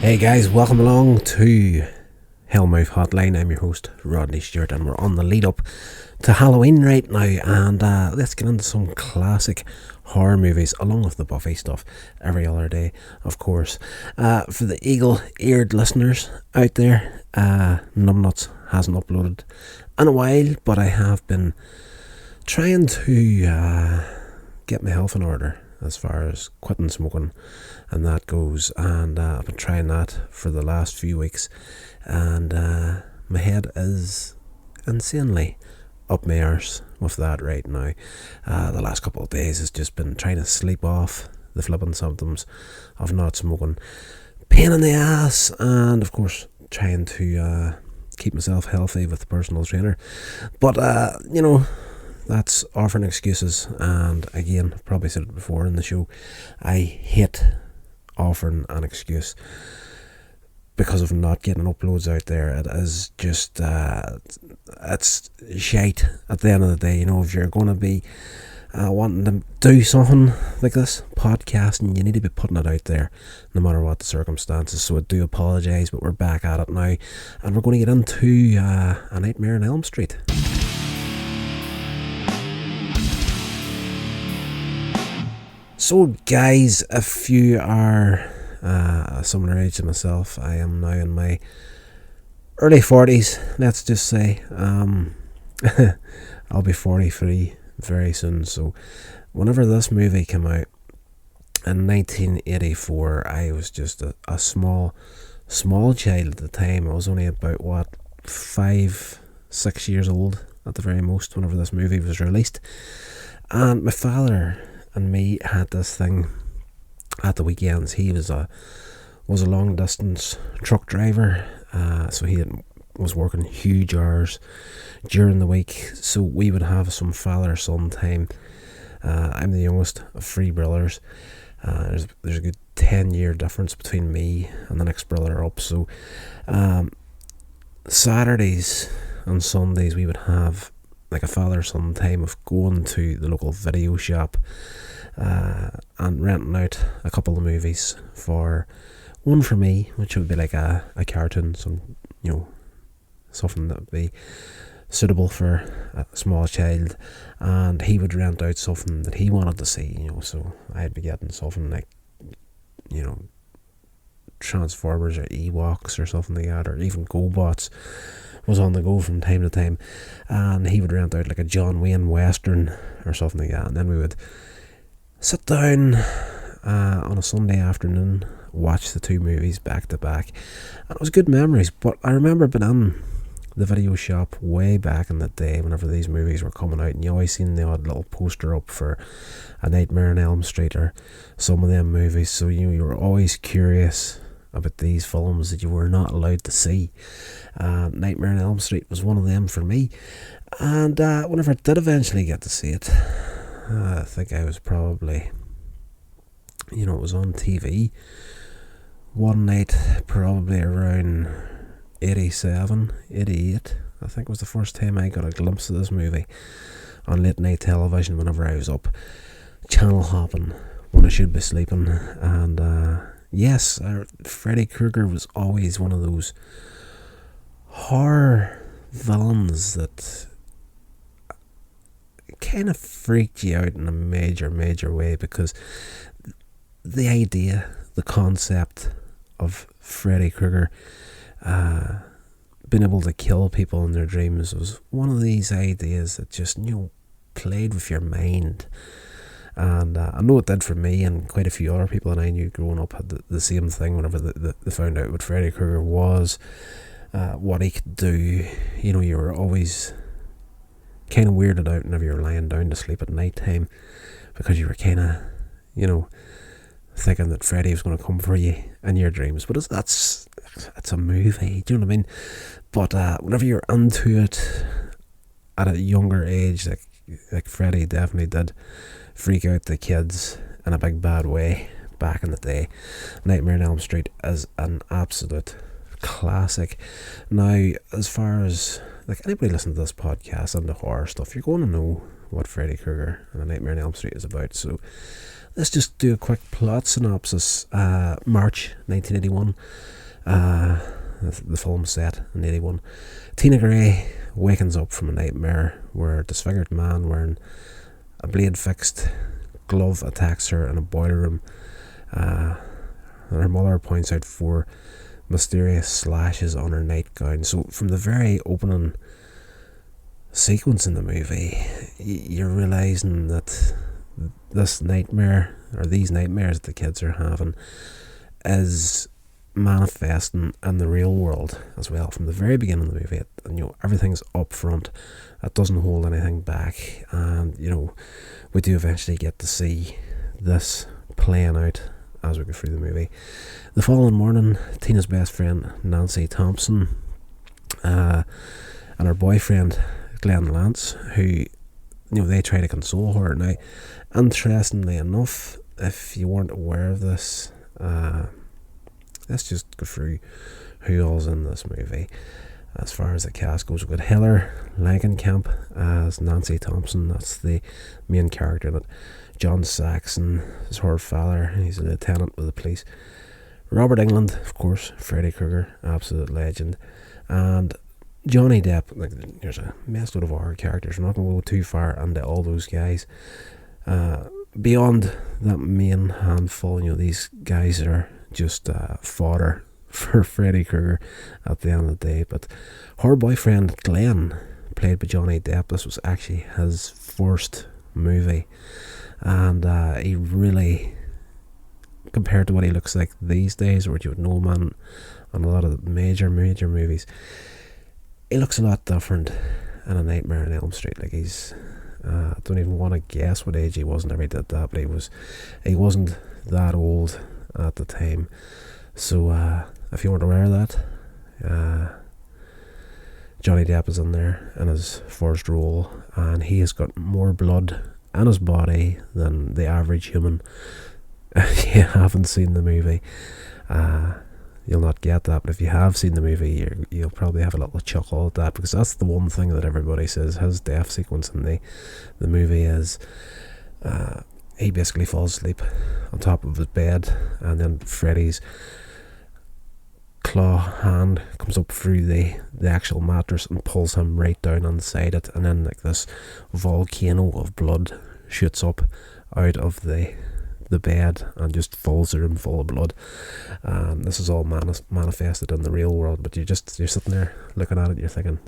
Hey guys, welcome along to Hellmouth Hotline. I'm your host, Rodney Stewart, and we're on the lead up to Halloween right now, and let's get into some classic horror movies along with the Buffy stuff every other day, of course. For the eagle-eared listeners out there, Numbnuts hasn't uploaded in a while, but I have been trying to get my health in order as far as quitting smoking and that goes, and I've been trying that for the last few weeks, and my head is insanely up my arse with that right now. The last couple of days has just been trying to sleep off the flipping symptoms of not smoking, pain in the ass, and of course trying to keep myself healthy with the personal trainer, but that's offering excuses. And again, I've probably said it before in the show, I hate offering an excuse because of not getting uploads out there. It is just it's shite at the end of the day. If you're going to be wanting to do something like this podcasting, you need to be putting it out there no matter what the circumstances. So I do apologise, but we're back at it now, and we're going to get into A Nightmare on Elm Street. So guys, if you are a similar age to myself, I am now in my early 40s, let's just say. I'll be 43 very soon. So whenever this movie came out in 1984, I was just a small child at the time. I was only about 5-6 years old at the very most whenever this movie was released, and my father and me had this thing at the weekends. He was a long distance truck driver, so he was working huge hours during the week, so we would have some father-son time. I'm the youngest of 3 brothers. There's a good 10-year difference between me and the next brother up, so Saturdays and Sundays we would have like a father-son time of going to the local video shop and renting out a couple of movies. For one for me, which would be like a cartoon, something that would be suitable for a small child, and he would rent out something that he wanted to see, so I'd be getting something like Transformers or Ewoks or something like that, or even GoBots was on the go from time to time, and he would rent out like a John Wayne Western or something like that, and then we would sit down on a Sunday afternoon, watch the 2 movies back to back, and it was good memories. But I remember being in the video shop way back in the day whenever these movies were coming out, and you always seen the odd little poster up for A Nightmare on Elm Street or some of them movies, so you were always curious about these films that you were not allowed to see. Nightmare on Elm Street was one of them for me, and whenever I did eventually get to see it, I think I was probably, it was on TV one night, probably around 87, 88, I think was the first time I got a glimpse of this movie on late night television whenever I was up channel hopping when I should be sleeping. And yes, Freddy Krueger was always one of those horror villains that kind of freaked you out in a major way, because the idea, the concept of Freddy Krueger being able to kill people in their dreams was one of these ideas that just played with your mind. And I know it did for me, and quite a few other people that I knew growing up had the same thing whenever they found out what Freddy Krueger was, what he could do. You were always kind of weirded out whenever you were lying down to sleep at night time, because you were kind of, thinking that Freddy was going to come for you in your dreams. But it's a movie, do you know what I mean? But whenever you're into it at a younger age, like Freddy definitely did freak out the kids in a big bad way back in the day. Nightmare on Elm Street is an absolute classic. Now, as far as anybody listening to this podcast and the horror stuff, you're going to know what Freddy Krueger and A Nightmare on Elm Street is about. So let's just do a quick plot synopsis. March 1981. The film set in 81. Tina Gray wakens up from a nightmare where a disfigured man wearing a blade-fixed glove attacks her in a boiler room. And her mother points out 4 mysterious slashes on her nightgown. So from the very opening sequence in the movie, you're realising that this nightmare, or these nightmares that the kids are having, is manifesting in the real world as well. From the very beginning of the movie, everything's up front. It doesn't hold anything back, and we do eventually get to see this playing out as we go through the movie. The following morning, Tina's best friend Nancy Thompson and her boyfriend Glenn Lance, who they try to console her. Now, interestingly enough, if you weren't aware of this, let's just go through who all's in this movie. As far as the cast goes, we've got Heather Langenkamp as Nancy Thompson. That's the main character in it. John Saxon is her father. He's a lieutenant with the police. Robert Englund, of course, Freddy Krueger, absolute legend. And Johnny Depp. There's a mess load of our characters. We're not going to go too far into all those guys. Beyond that main handful, these guys are just fodder for Freddy Krueger at the end of the day. But her boyfriend Glenn, played by Johnny Depp, this was actually his first movie, and he really, compared to what he looks like these days, or what you would know him on a lot of the major movies, he looks a lot different in A Nightmare on Elm Street. Like, he's I don't even want to guess what age he was whenever he did that, but he wasn't that old at the time. So if you weren't aware of that, Johnny Depp is in there in his first role, and he has got more blood in his body than the average human. If you haven't seen the movie, you'll not get that, but if you have seen the movie, you'll probably have a little chuckle at that, because that's the one thing that everybody says. His death sequence in the movie is he basically falls asleep on top of his bed, and then Freddy's claw hand comes up through the actual mattress and pulls him right down inside it, and then like this volcano of blood shoots up out of the bed and just fills the room full of blood. This is all manifested in the real world, but you're sitting there looking at it, you're thinking,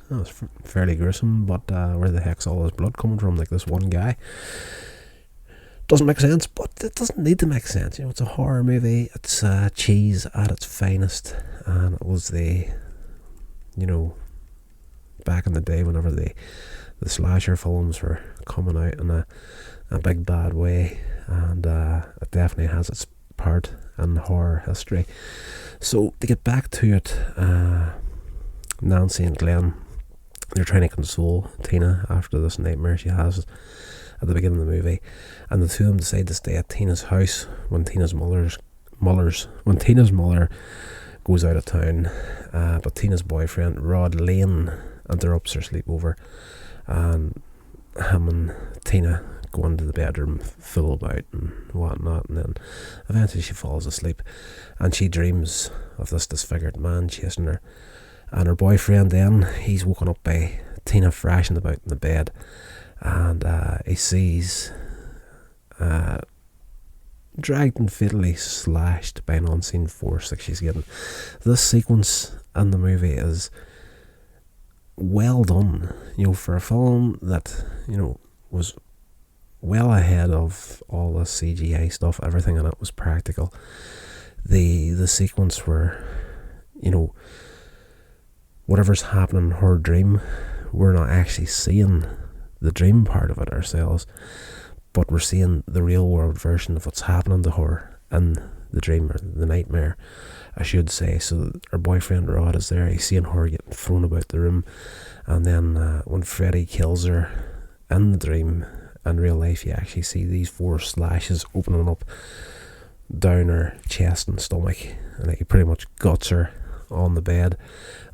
oh, it's fairly gruesome, but where the heck's all this blood coming from? Like, this one guy. Doesn't make sense, but it doesn't need to make sense. It's a horror movie. It's cheese at its finest, and it was back in the day whenever the slasher films were coming out in a big bad way, and it definitely has its part in horror history. So to get back to it, Nancy and Glenn, they're trying to console Tina after this nightmare she has at the beginning of the movie, and the two of them decide to stay at Tina's house when Tina's mother goes out of town. But Tina's boyfriend Rod Lane interrupts her sleepover, and him and Tina go into the bedroom, fool about and whatnot, and then eventually she falls asleep, and she dreams of this disfigured man chasing her. And her boyfriend then, he's woken up by Tina thrashing about in the bed, and he sees dragged and fatally slashed by an unseen force like she's getting. This sequence in the movie is well done, for a film that was well ahead of all the CGI stuff. Everything in it was practical. The sequence where whatever's happening in her dream, we're not actually seeing the dream part of it ourselves, but we're seeing the real world version of what's happening to her in the dream, or the nightmare, I should say. So her boyfriend Rod is there, he's seeing her getting thrown about the room, and then when Freddy kills her in the dream, in real life you actually see these 4 slashes opening up down her chest and stomach, and he pretty much guts her on the bed.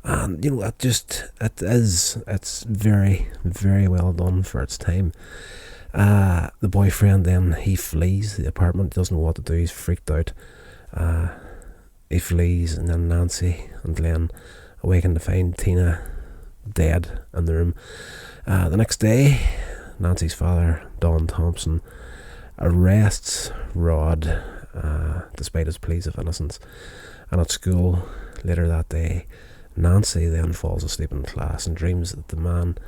And it's very, very well done for its time. The boyfriend then, he flees the apartment, doesn't know what to do, he's freaked out. he flees, and then Nancy and Glenn awaken to find Tina dead in the room. The next day, Nancy's father, Don Thompson, arrests Rod despite his pleas of innocence. And at school later that day, Nancy then falls asleep in class and dreams that the man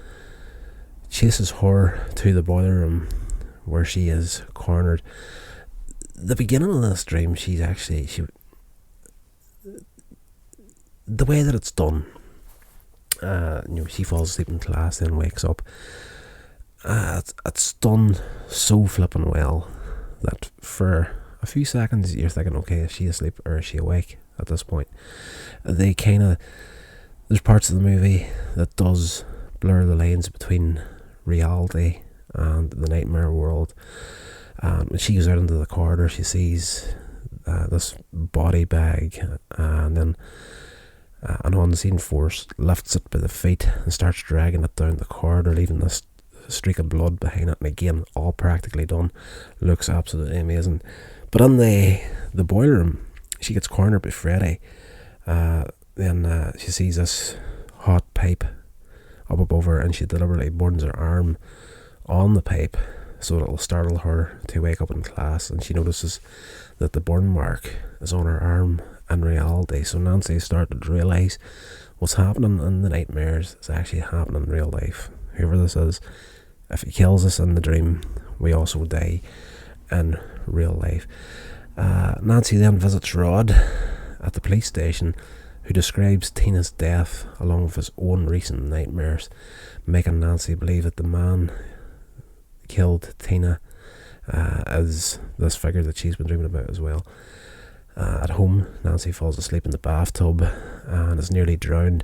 chases her to the boiler room where she is cornered. The beginning of this dream, the way that it's done, she falls asleep in class, then wakes up. It's done so flippin' well that for a few seconds you're thinking, okay, is she asleep or is she awake at this point? There's parts of the movie that does blur the lines between reality and the nightmare world. When she goes out into the corridor, she sees this body bag, and then an unseen force lifts it by the feet and starts dragging it down the corridor, leaving this streak of blood behind it. And again, all practically done, looks absolutely amazing. But in the boiler room, she gets cornered by Freddy. Then she sees this hot pipe up above her, and she deliberately burns her arm on the pipe so it'll startle her to wake up in class. And she notices that the burn mark is on her arm in reality. So Nancy started to realise what's happening in the nightmares is actually happening in real life. Whoever this is, if he kills us in the dream, we also die in real life. Nancy then visits Rod at the police station, who describes Tina's death along with his own recent nightmares, making Nancy believe that the man killed Tina is this figure that she's been dreaming about as well. At home, Nancy falls asleep in the bathtub and is nearly drowned.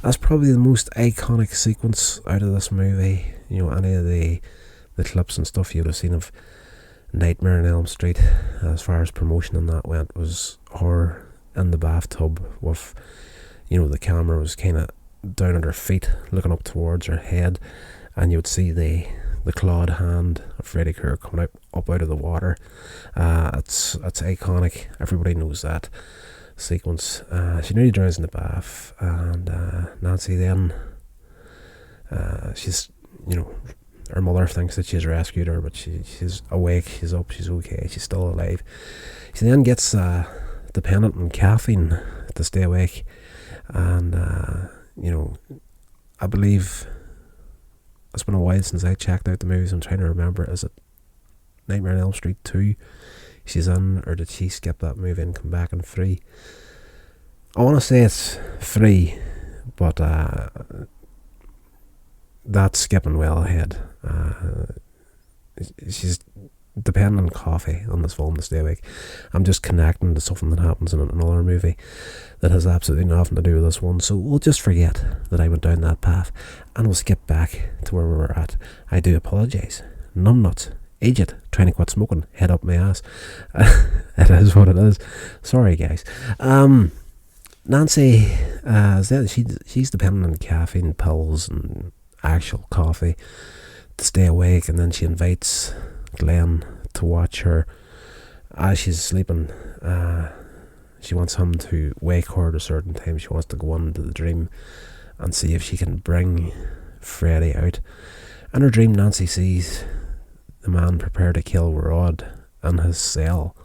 That's probably the most iconic sequence out of this movie. Any of the clips and stuff you would have seen of Nightmare on Elm Street, as far as promotion and that went, was her in the bathtub with, the camera was kind of down at her feet, looking up towards her head, and you would see the clawed hand of Freddy Krueger coming up out of the water. It's iconic. Everybody knows that sequence. She nearly drowns in the bath, and Nancy then, she's, her mother thinks that she's rescued her, but she's awake, she's up, she's okay, she's still alive. She then gets dependent on caffeine to stay awake, and I believe it's been a while since I checked out the movies. I'm trying to remember, is it Nightmare on Elm Street 2 she's in, or did she skip that movie and come back in 3? I want to say it's 3, but that's skipping well ahead. She's depending on coffee on this film to stay awake. I'm just connecting to something that happens in another movie that has absolutely nothing to do with this one, so we'll just forget that I went down that path and we'll skip back to where we were at. I do apologise. Numbnuts, idiot, trying to quit smoking, head up my ass. It is what it is. Sorry guys. Nancy, she's dependent on caffeine pills and actual coffee to stay awake, and then she invites Glenn to watch her as she's sleeping. She wants him to wake her at a certain time. She wants to go into the dream and see if she can bring Freddy out. In her dream, Nancy sees the man prepare to kill Rod in his cell,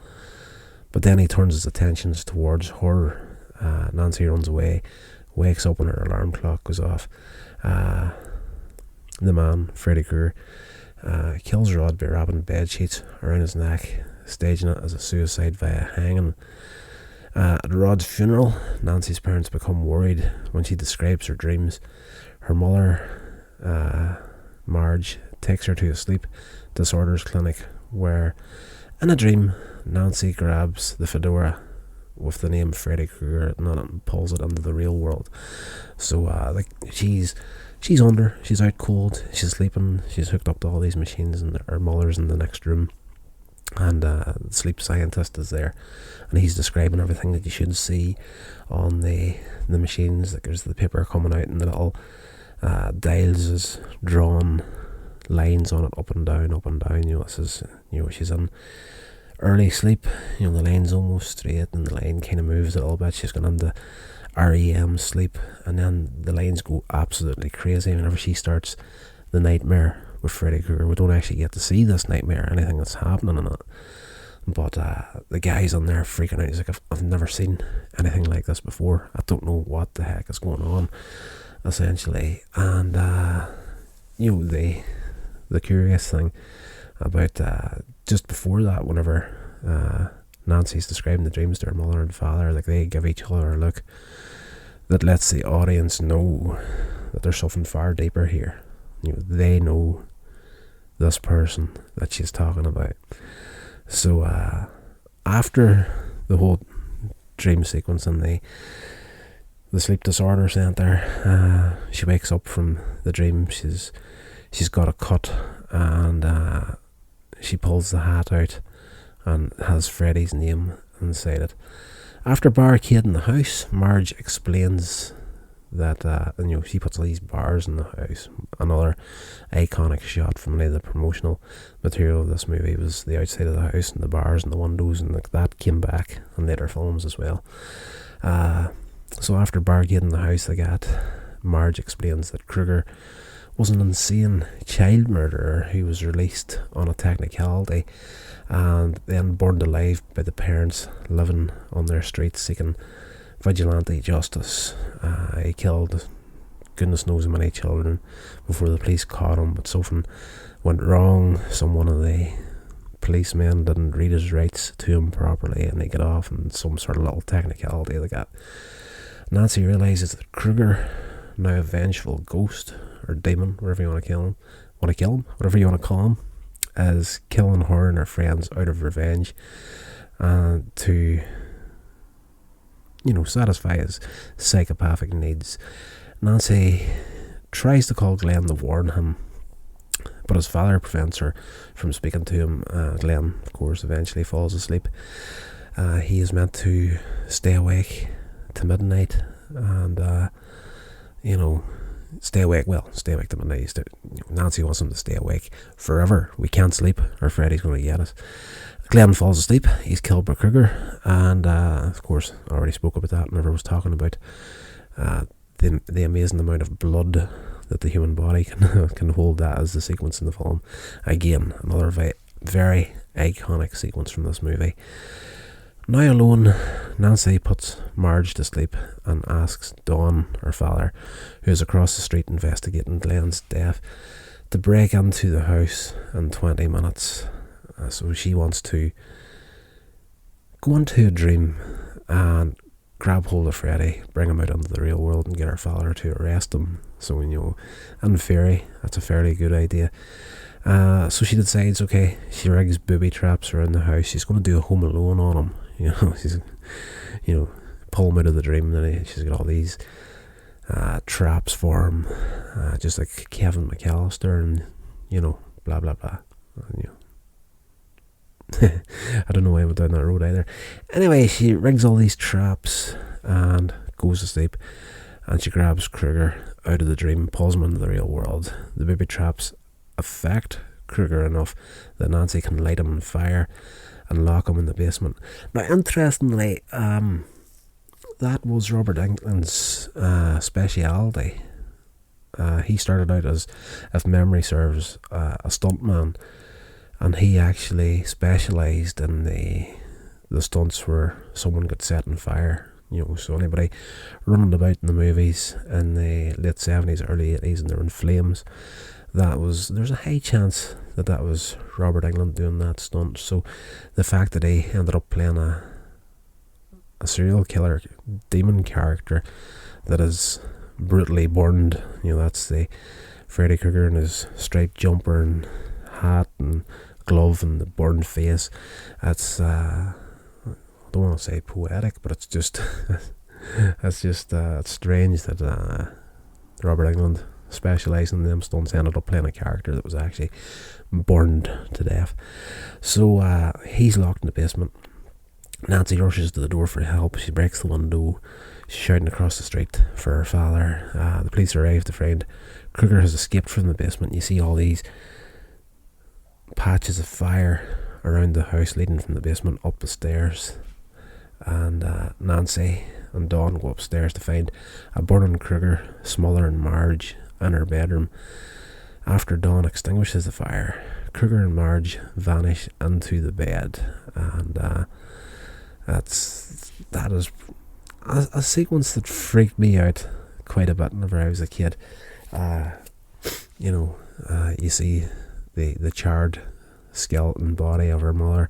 but then he turns his attentions towards her. Nancy runs away, wakes up when her alarm clock goes off. The man, Freddy Krueger, kills Rod by wrapping bed sheets around his neck, staging it as a suicide via hanging. At Rod's funeral, Nancy's parents become worried when she describes her dreams. Her mother, Marge, takes her to a sleep disorders clinic where, in a dream, Nancy grabs the fedora with the name Freddy Krueger and pulls it into the real world. So she's under, she's out cold, she's sleeping, she's hooked up to all these machines, and her mother's in the next room, and the sleep scientist is there, and he's describing everything that you should see on the machines. Like there's the paper coming out, and the little dials is drawn lines on it, up and down. This is, she's in early sleep. You know, the line's almost straight and the line kind of moves a little bit. She's gone into REM sleep, and then the lines go absolutely crazy whenever she starts the nightmare with Freddy Krueger. We don't actually get to see this nightmare, anything that's happening in it. But the guy's on there freaking out. He's like, I've never seen anything like this before. I don't know what the heck is going on, essentially. And, you know, the curious thing about just before that, whenever Nancy's describing the dreams to her mother and father, like they give each other a look that lets the audience know that there's something far deeper here. You know, they know this person that she's talking about. So after the whole dream sequence in the sleep disorder centre, she wakes up from the dream. She's got a cut, and she pulls the hat out and has Freddy's name inside it. After barricading the house, Marge explains that you know, she puts all these bars in the house. Another iconic shot from any of the promotional material of this movie was the outside of the house and the bars and the windows, and like that came back in later films as well. So after barricading the house, Marge explains that Krueger was an insane child murderer who was released on a technicality and then burned alive by the parents living on their streets seeking vigilante justice. He killed goodness knows how many children before the police caught him, but something went wrong. One of the policemen didn't read his rights to him properly, and they get off in some sort of little technicality they got. Nancy realises that Krueger, now a vengeful ghost or demon, whatever you want to kill him, whatever you want to call him, is killing her and her friends out of revenge, to, you know, satisfy his psychopathic needs. Nancy tries to call Glenn to warn him, but his father prevents her from speaking to him. Glenn, of course, eventually falls asleep. He is meant to stay awake to midnight, and you know, stay awake to midnight. Nancy wants him to stay awake forever. We can't sleep or Freddy's going to get us. Glenn falls asleep. He's killed by Krueger, and of course I already spoke about that whenever I was talking about the amazing amount of blood that the human body can hold. That as the sequence in the film. Again, another very iconic sequence from this movie. Now alone, Nancy puts Marge to sleep and asks Dawn, her father, who is across the street investigating Glenn's death, to break into the house in 20 minutes. So she wants to go into a dream and grab hold of Freddy, bring him out into the real world, and get her father to arrest him. So, you know, in theory, that's a fairly good idea. So she decides, okay, she rigs booby traps around the house. She's going to do a Home Alone on him. You know, she's, you know, pull him out of the dream. Then she's got all these traps for him, just like Kevin McAllister, and, you know, blah blah blah. And, you know, I don't know why I went down that road either. Anyway, she rigs all these traps and goes to sleep, and she grabs Krueger out of the dream, pulls him into the real world. The booby traps affect Krueger enough that Nancy can light him on fire and lock him in the basement. Now, interestingly, that was Robert Englund's speciality. He started out as, if memory serves, a stuntman, and he actually specialised in the stunts where someone got set on fire. You know, so anybody running about in the movies in the late 70s, early 80s, and they're in flames, there's a high chance that was Robert Englund doing that stunt. So the fact that he ended up playing a serial killer demon character that is brutally burned, you know, that's the Freddy Krueger in his striped jumper and hat and glove and the burned face. That's I don't want to say poetic, but it's just it's strange that Robert Englund, specialising in them stunts, ended up playing a character that was actually burned to death. So he's locked in the basement. Nancy rushes to the door for help. She breaks the window. She's shouting across the street for her father. The police arrive to find Krueger has escaped from the basement. You see all these patches of fire around the house leading from the basement up the stairs, and Nancy and Dawn go upstairs to find a burning Kruger smothering Marge in her bedroom. After Dawn extinguishes the fire, Kruger and Marge vanish into the bed, and that is a sequence that freaked me out quite a bit whenever I was a kid. You see the charred skeleton body of her mother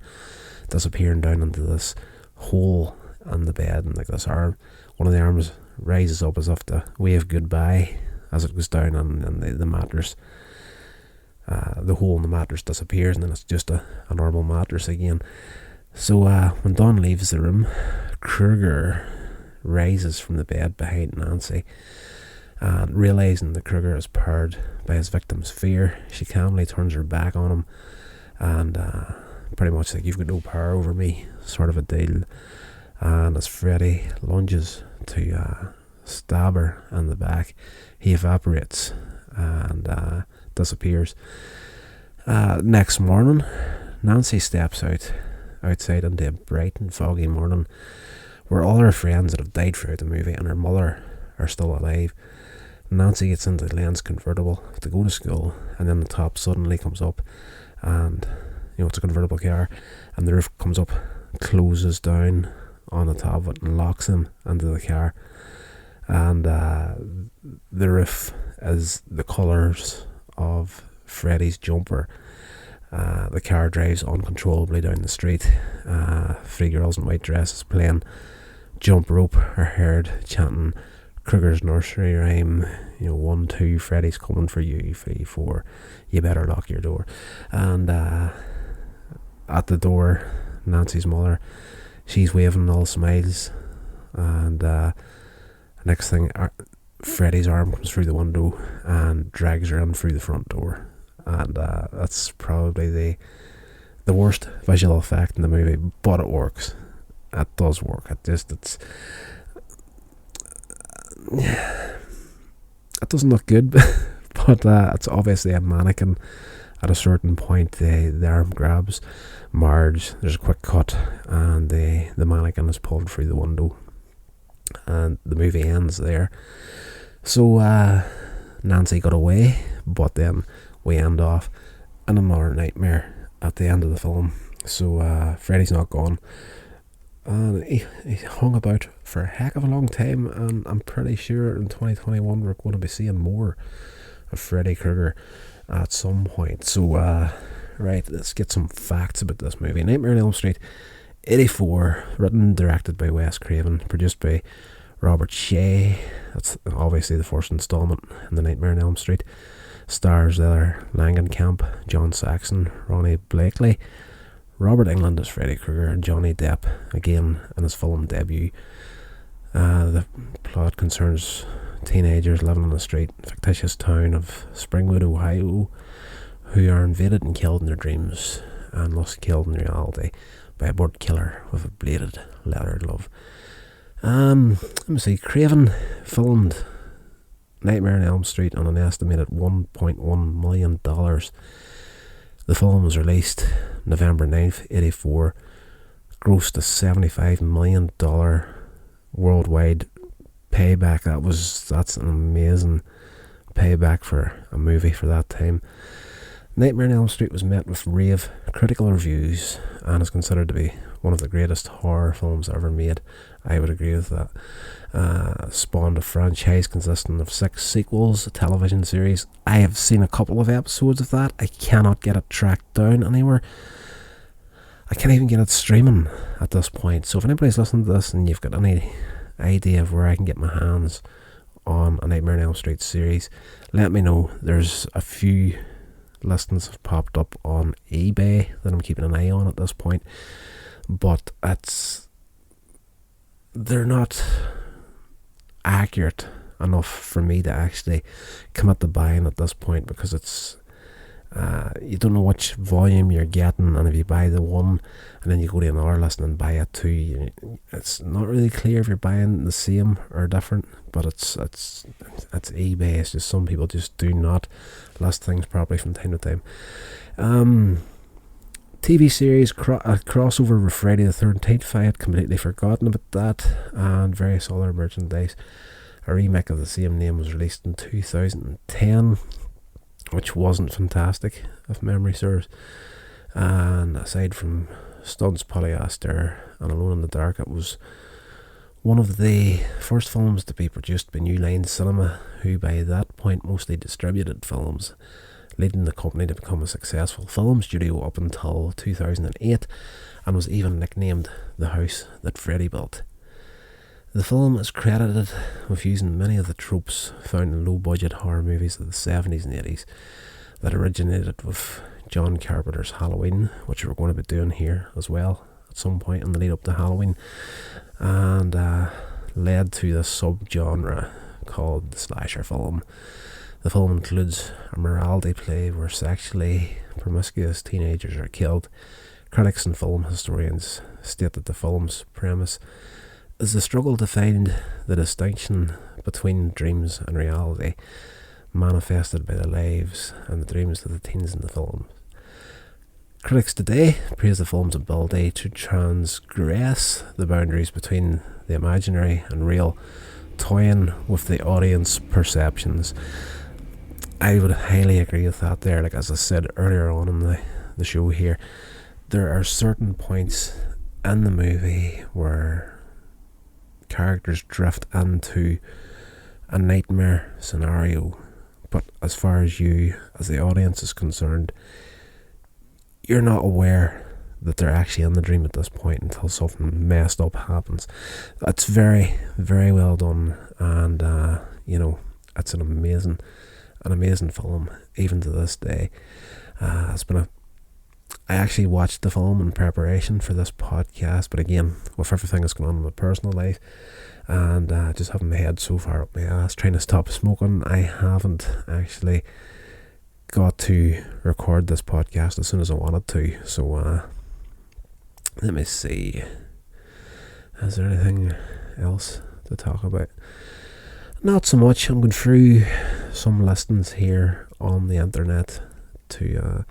disappearing down into this hole in the bed, and like this arm, one of the arms rises up as if to wave goodbye as it goes down, and the mattress, the hole in the mattress disappears, and then it's just a normal mattress again. So when Dawn leaves the room, Kruger rises from the bed behind Nancy, and realising that Kruger is purred by his victim's fear, she calmly turns her back on him, and pretty much like, "You've got no power over me," sort of a deal. And as Freddy lunges to stab her in the back, he evaporates and disappears. Next morning, Nancy steps outside into a bright and foggy morning where all her friends that have died throughout the movie and her mother are still alive. Nancy gets into Len's convertible to go to school, and then the top suddenly comes up, and it's a convertible car, and the roof comes up, closes down on the top of it, and locks him into the car. And the roof is the colours of Freddy's jumper. The car drives uncontrollably down the street. 3 girls in white dresses playing jump rope are heard chanting Kruger's nursery rhyme, 1, 2, Freddy's coming for you, 3, 4, you better lock your door. And at the door, Nancy's mother, she's waving all smiles, and next thing, Freddy's arm comes through the window and drags her in through the front door. And that's probably the worst visual effect in the movie, but it works. It does work. It doesn't look good, but it's obviously a mannequin. At a certain point, the arm grabs Marge, there's a quick cut, and the mannequin is pulled through the window, and the movie ends there. So Nancy got away, but then we end off in another nightmare at the end of the film. So Freddy's not gone, and he hung about for a heck of a long time, and I'm pretty sure in 2021 we're going to be seeing more of Freddy Krueger at some point. So right, let's get some facts about this movie. Nightmare on Elm Street 84, written and directed by Wes Craven, produced by Robert Shea. That's obviously the first installment in the Nightmare on Elm Street. Stars Heather Langenkamp, John Saxon, Ronnie Blakely, Robert Englund as Freddy Krueger, and Johnny Depp again in his film debut. The plot concerns teenagers living in the fictitious town of Springwood, Ohio, who are invaded and killed in their dreams, and thus killed in reality by a bird killer with a bladed leather glove. Let me see. Craven filmed Nightmare on Elm Street on an estimated $1.1 million. The film was released November 9th, 84, grossed a $75 million worldwide payback. That's an amazing payback for a movie for that time. Nightmare on Elm Street was met with rave critical reviews and is considered to be one of the greatest horror films ever made. I would agree with that. Spawned a franchise consisting of 6 sequels, a television series. I have seen a couple of episodes of that. I cannot get it tracked down anywhere. I can't even get it streaming at this point. So if anybody's listening to this and you've got any idea of where I can get my hands on a Nightmare on Elm Street series, let me know. There's a few listings have popped up on eBay that I'm keeping an eye on at this point, but they're not accurate enough for me to actually commit to buying at this point, because it's you don't know which volume you're getting, and if you buy the one and then you go to another listing and buy it too, it's not really clear if you're buying the same or different. But it's eBay. It's just some people just do not list things properly from time to time. TV series, a crossover with Friday the 13th. I had completely forgotten about that, and various other merchandise. A remake of the same name was released in 2010, which wasn't fantastic, if memory serves. And aside from Stunts, Polyester, and Alone in the Dark, it was one of the first films to be produced by New Line Cinema, who by that point mostly distributed films, leading the company to become a successful film studio up until 2008, and was even nicknamed the house that Freddy built. The film is credited with using many of the tropes found in low-budget horror movies of the 70s and 80s that originated with John Carpenter's Halloween, which we're going to be doing here as well at some point in the lead up to Halloween, and led to this sub-genre called the slasher film. The film includes a morality play where sexually promiscuous teenagers are killed. Critics and film historians state that the film's premise is the struggle to find the distinction between dreams and reality, manifested by the lives and the dreams of the teens in the film. Critics today praise the film's ability to transgress the boundaries between the imaginary and real, toying with the audience perceptions. I would highly agree with that there. Like, as I said earlier on in the show here, there are certain points in the movie where characters drift into a nightmare scenario, but as far as you, as the audience, is concerned, you're not aware that they're actually in the dream at this point until something messed up happens. It's very, very well done, and it's an amazing film, even to this day. I actually watched the film in preparation for this podcast, but again, with everything that's going on in my personal life, and just having my head so far up my ass trying to stop smoking, I haven't actually got to record this podcast as soon as I wanted to. So let me see, is there anything else to talk about? Not so much. I'm going through some listings here on the internet to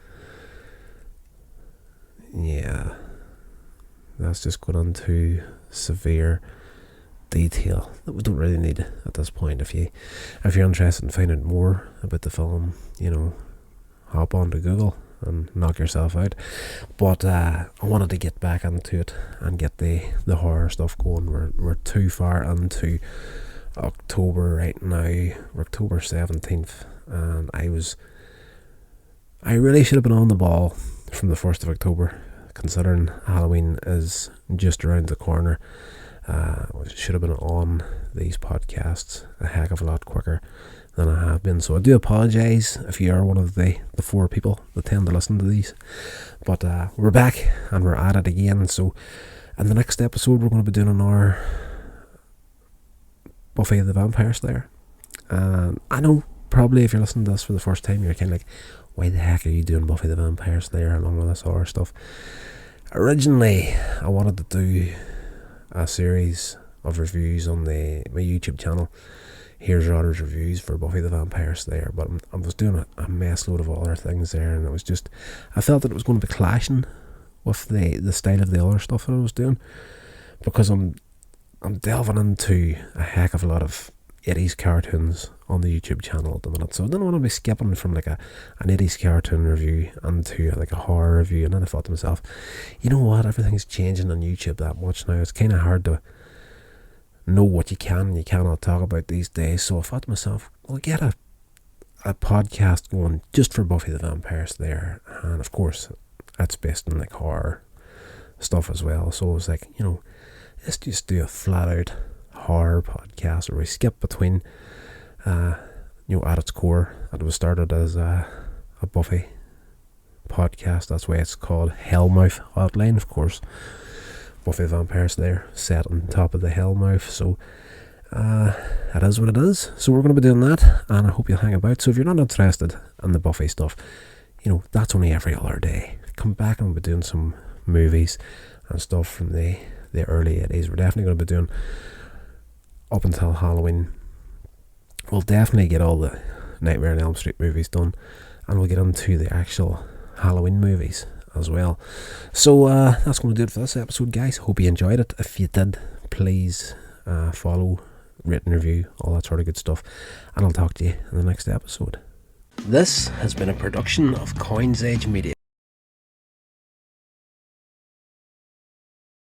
that's just going into severe detail that we don't really need at this point. If you're interested in finding more about the film, hop on to Google and knock yourself out. But I wanted to get back into it and get the horror stuff going. We're too far into October right now. We're October 17th, and I really should have been on the ball from the 1st of October, considering Halloween is just around the corner. Should have been on these podcasts a heck of a lot quicker than I have been, so I do apologise if you are one of the 4 people that tend to listen to these. But we're back and we're at it again. So in the next episode we're going to be doing our Buffy the Vampire Slayer. I know probably if you're listening to this for the first time, you're kind of like, why the heck are you doing Buffy the Vampire Slayer along with this horror stuff? Originally, I wanted to do a series of reviews on my YouTube channel, Here's Rodder's Reviews for Buffy the Vampire Slayer, but I was doing a mess load of other things there, and it was just, I felt that it was going to be clashing with the style of the other stuff that I was doing, because I'm delving into a heck of a lot of 80s cartoons on the YouTube channel at the minute, so I didn't want to be skipping from like an 80s cartoon review into like a horror review. And then I thought to myself, you know what, everything's changing on YouTube that much now, it's kind of hard to know what you can and you cannot talk about these days. So I thought to myself, well, get a podcast going just for Buffy the Vampire Slayer, and of course it's based on like horror stuff as well. So I was like, let's just do a flat out horror podcast where we skip between at its core, it was started as a Buffy podcast. That's why it's called Hellmouth Hotline, of course. Buffy the Vampire Slayer set on top of the Hellmouth, so it is what it is. So we're going to be doing that, and I hope you'll hang about. So if you're not interested in the Buffy stuff, that's only every other day. Come back and we'll be doing some movies and stuff from the early 80s. We're definitely going to be doing up until Halloween. We'll definitely get all the Nightmare on Elm Street movies done, and we'll get into the actual Halloween movies as well. So that's going to do it for this episode, guys. Hope you enjoyed it. If you did, please follow, rate and review, all that sort of good stuff, and I'll talk to you in the next episode. This has been a production of Coins Age Media.